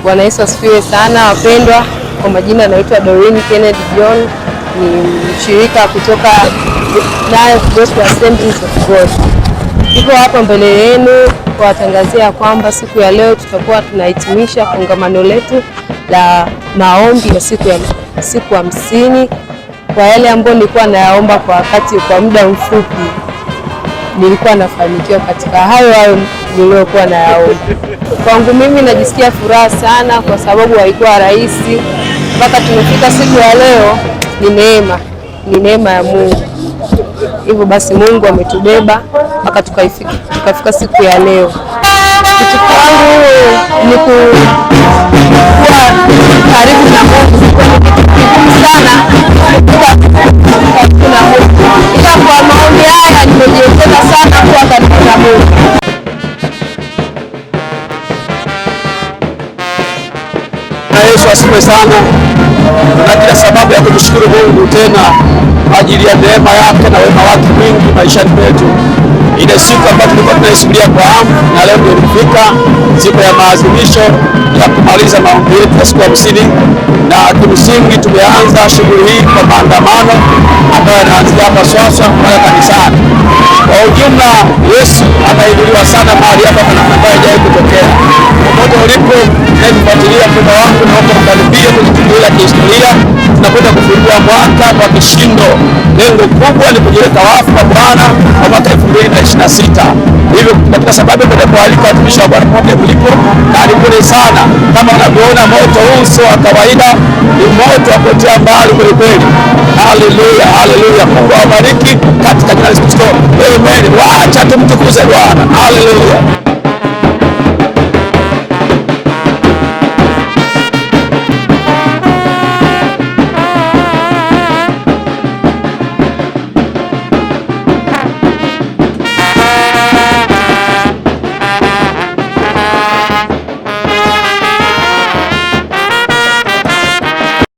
Bwana Yesu asifiwe sana wapendwa. Kwa majina naitwa Doreen Kennedy John, ni mshirika kutoka Nile Gospel Assemblies of God. Niko hapa mbele yenu kuwatangazia kwamba siku ya leo tutakuwa tunahitimisha kongamano letu la maombi ya siku 50. Kwa yale ambayo nilikuwa nayaomba kwa muda mfupi, nilikuwa nafanikiwa katika hayo niliyokuwa nayaomba. Kwangu mimi najisikia furaha sana kwa sababu haikuwa rahisi mpaka tumefika siku ya leo. Ni neema ya Mungu. Hivyo basi Mungu ametubeba mpaka tukafika siku ya leo. Kitu kwangu ni kuwa karibu na Mungu. Sana kuna Mungu. Ila kwa maombi haya nimejiwekeza sana kuwa karibu na Mungu. Yesu asifiwe sana. Na kila sababu ya kumshukuru Mungu tena kwa ajili ya neema yake na wema wake mwingi maishani mwetu. Ile siku ambayo tulikuwa tunaisubiria kwa hamu na leo imefika, siku ya maadhimisho ya kumaliza maombi yetu ya siku 50, na kimsingi tumeanza shughuli hii kwa maandamano ambayo yanaanzia hapa Swaswa mpaka kanisani. Kwa ujumla, Yesu anainuliwa sana mahali hapa na ambayo haijawahi kutokea. Popote ulipo unayefuatilia muda wangu, naomba ukaribie kwenye tukio la kihistoria. Tunakwenda kufungua mwaka kwa kishindo. Lengo kubwa ni kujiweka wafu kwa Bwana kwa mwaka 2026. Hivyo katika sababu ya kualika watumishi wa Bwana popote mlipo, karibuni sana. Kama unavyoona moto huu sio wa kawaida, ni moto wa kuotea mbali kweli kweli. Haleluya, haleluya. Mungu awabariki katika jina la Yesu Kristo. Amen. Wacha tumtukuze Bwana. Haleluya.